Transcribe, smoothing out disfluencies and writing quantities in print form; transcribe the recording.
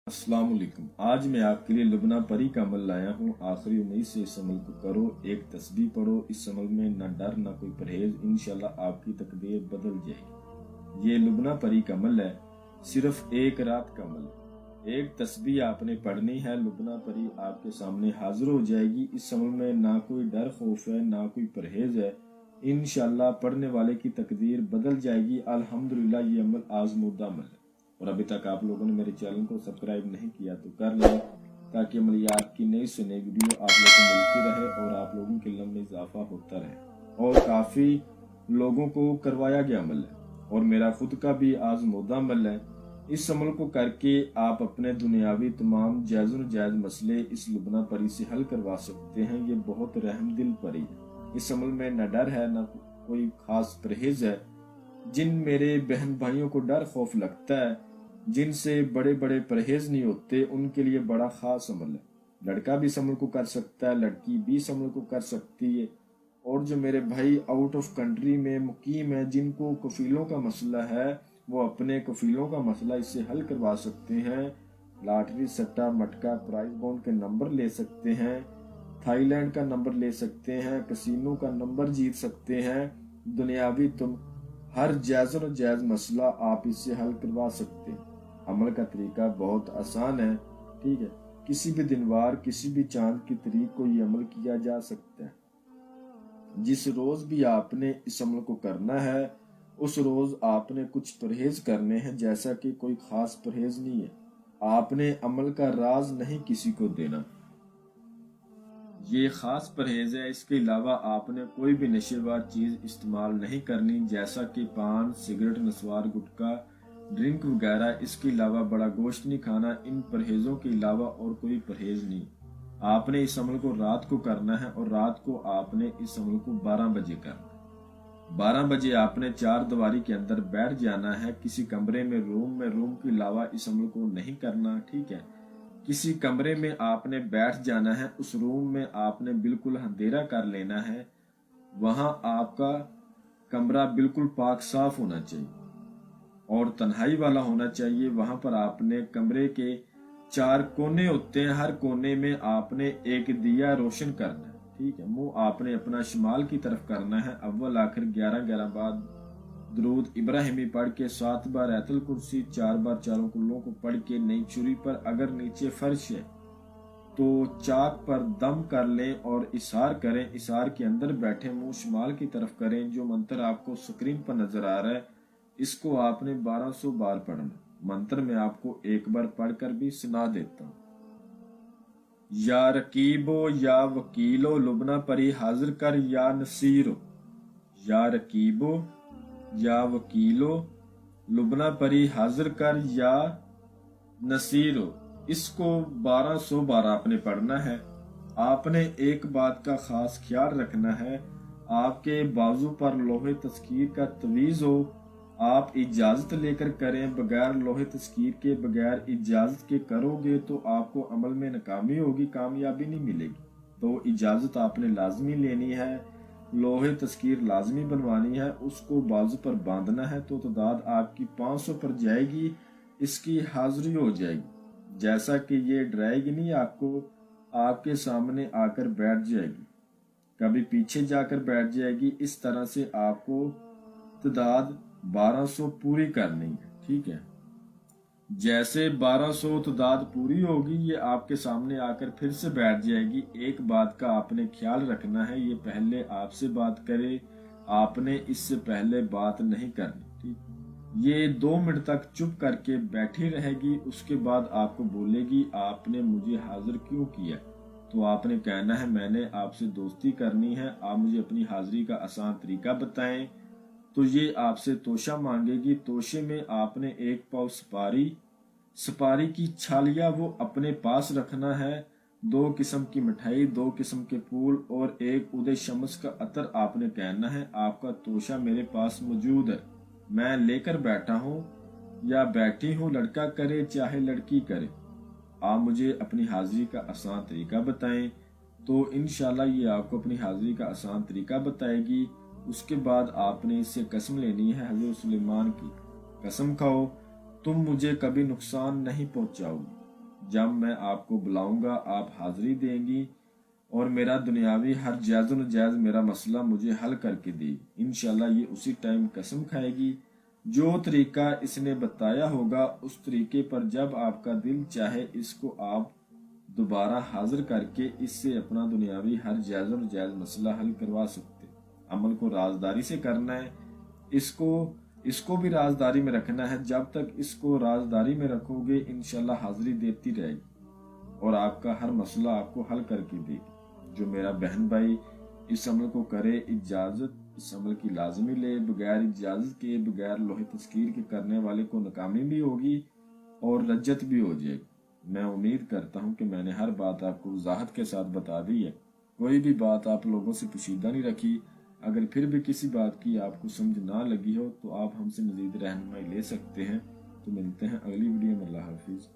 अस्सलाम वालेकुम। आज मैं आपके लिए लुबना परी का अमल लाया हूँ। आखिरी उम्मीद से इस अमल को करो, एक तस्बीह पढ़ो। इस अमल में न डर न कोई परहेज, इंशाल्लाह आपकी तकदीर बदल जाएगी। ये लुबना परी का अमल है, सिर्फ एक रात का अमल है। एक तस्बीह आपने पढ़नी है, लुबना परी आपके सामने हाजिर हो जाएगी। इस अमल में ना कोई डर खौफ है, ना कोई परहेज है। इंशाल्लाह पढ़ने वाले की तकदीर बदल जाएगी। अल्हम्दुलिल्लाह ये अमल आजमूदा अमल है। और अभी तक आप लोगों ने मेरे चैनल को सब्सक्राइब नहीं किया तो कर लें, ताकि अमलियात की नई से नई वीडियो आप लोगों को मिलती रहे और आप लोगों के इल्म में इजाफा होता रहे। और काफ़ी लोगों को करवाया गया अमल है और मेरा खुद का भी आजमूदा अमल है। इस अमल को करके आप अपने दुनियावी तमाम जायज़ और जायज़ मसले इस लुबना परी से हल करवा सकते हैं। ये बहुत रहमदिल परी है। इस अमल में न डर है, न कोई खास परहेज है। जिन मेरे बहन भाइयों को डर खौफ लगता है, जिनसे बड़े बड़े परहेज नहीं होते, उनके लिए बड़ा खास अमल है। लड़का भी इस अमल को कर सकता है, लड़की भी इस अमल को कर सकती है। और जो मेरे भाई आउट ऑफ कंट्री में मुकीम है, जिनको कफीलों का मसला है, वो अपने कफीलों का मसला इससे हल करवा सकते हैं। लॉटरी सट्टा मटका प्राइज बॉन्ड के नंबर ले सकते हैं, थाईलैंड का नंबर ले सकते हैं, कसीनो का नंबर जीत सकते हैं। दुनियावी तुम हर जायज़ और जायज़ मसला आप इससे हल करवा सकते हैं। अमल का तरीका बहुत आसान है, ठीक है। किसी भी दिनवार, किसी भी चांद की तारीख को ये अमल किया जा सकता है। जिस रोज भी आपने इस अमल को करना है, उस रोज आपने कुछ परहेज करने हैं। जैसा कि कोई खास परहेज नहीं है, आपने अमल का राज नहीं किसी को देना, ये खास परहेज है। इसके अलावा आपने कोई भी नशेबाज चीज इस्तेमाल नहीं करनी, जैसा कि पान, सिगरेट, नस्वार, गुटखा, ड्रिंक वगैरह। इसके अलावा बड़ा गोश्त नहीं खाना। इन परहेजों के अलावा और कोई परहेज नहीं। आपने इस अमल को रात को करना है और रात को आपने इस अमल को 12 बजे करना है। 12 बजे आपने चार दीवारी के अंदर बैठ जाना है। किसी कमरे में, रूम के अलावा इस अमल को नहीं करना, ठीक है। किसी कमरे में आपने बैठ जाना है, उस रूम में आपने बिल्कुल अंधेरा कर लेना है। वहां आपका कमरा बिल्कुल पाक साफ होना चाहिए और तन्हाई वाला होना चाहिए। वहां पर आपने कमरे के 4 कोने होते हैं, हर कोने में आपने एक दिया रोशन करना है, ठीक है। मुंह आपने अपना शिमाल की तरफ करना है। अव्वल आखिर 11 बार दरूद इब्राहिमी पढ़ के, 7 बार आयतुल कुर्सी, 4 बार चारों कुल्लों को पढ़ के, नई चुरी पर, अगर नीचे फर्श है तो चाक पर दम कर लें और इशार करें। इशार के अंदर बैठे, मुंह शिमाल की तरफ करें। जो मंत्र आपको स्क्रीन पर नजर आ रहा है, इसको आपने 1200 बार पढ़ना। मंत्र में आपको एक बार पढ़कर भी सुना देता हूँ। या रकीबो या वकीलो लुबना परी हाजिर कर या नसीरो। या रकीबो या वकीलो लुबना परी हाजिर कर या नसीरो। इसको 1200 बार आपने पढ़ना है। आपने एक बात का खास ख्याल रखना है, आपके बाजू पर लोहे तस्कीर का तवीज हो। आप इजाजत लेकर करें, बगैर लोहे तस्कीर के, बगैर इजाजत के करोगे तो आपको अमल में नाकामी होगी, कामयाबी नहीं मिलेगी। तो इजाजत आपने लाजमी लेनी है, लोहे तस्कीर लाजमी बनवानी है, उसको बाजू पर बांधना है। तो तादाद आपकी 500 पर जाएगी, इसकी हाजिरी हो जाएगी। जैसा कि ये डराएगी नहीं आपको, आपके सामने आकर बैठ जाएगी, कभी पीछे जाकर बैठ जाएगी। इस तरह से आपको तादाद 1200 पूरी करनी है, ठीक है। जैसे 1200 तादाद पूरी होगी, ये आपके सामने आकर फिर से बैठ जाएगी। एक बात का आपने ख्याल रखना है, ये पहले आपसे बात करे, आपने इससे पहले बात नहीं करनी, ठीक। ये 2 मिनट तक चुप करके बैठी रहेगी। उसके बाद आपको बोलेगी, आपने मुझे हाजिर क्यों किया? तो आपने कहना है, मैंने आपसे दोस्ती करनी है, आप मुझे अपनी हाजिरी का आसान तरीका बताएं। तो ये आपसे तोशा मांगेगी। तोशे में आपने 1 पाव सुपारी की छालिया वो अपने पास रखना है। 2 किस्म की मिठाई, 2 किस्म के फूल और 1 उदय शम्स का अतर आपने कहना है, आपका तोशा मेरे पास मौजूद है, मैं लेकर बैठा हूँ या बैठी हूँ। लड़का करे चाहे लड़की करे, आप मुझे अपनी हाजिरी का आसान तरीका बताएं। तो इंशाल्लाह ये आपको अपनी हाजिरी का आसान तरीका बताएगी। उसके बाद आपने इससे कसम लेनी है, हज़रत सुलेमान की कसम खाओ तुम मुझे कभी नुकसान नहीं पहुंचाओगे, जब मैं आपको बुलाऊंगा आप हाजिरी देंगी और मेरा दुनियावी हर जायज़ व नाजायज़ मेरा मसला मुझे हल करके देगी। इंशाल्लाह ये उसी टाइम कसम खाएगी। जो तरीका इसने बताया होगा उस तरीके पर जब आपका दिल चाहे इसको आप दोबारा हाजिर करके इससे अपना दुनियावी हर जायज़ व नाजायज़ मसला हल करवा सकते। अमल को राजदारी से करना है, इसको भी राजदारी में रखना है। जब तक इसको राजदारी में रखोगे इंशाल्लाह हाजिरी देती रहेगी और आपका हर मसला आपको हल करके देगी। जो मेरा बहन भाई इस अमल को करे, इजाजत इस अमल की लाजमी ले, बगैर इजाजत के बगैर लोहे तस्कीर के करने वाले को नाकामी भी होगी और रज्जत भी हो जाएगी। मैं उम्मीद करता हूँ कि मैंने हर बात आपको वजाहत के साथ बता दी है, कोई भी बात आप लोगों से पोशीदा नहीं रखी। अगर फिर भी किसी बात की आपको समझ ना लगी हो तो आप हमसे मजीद रहनुमाई ले सकते हैं। तो मिलते हैं अगली वीडियो में। अल्लाह हाफिज।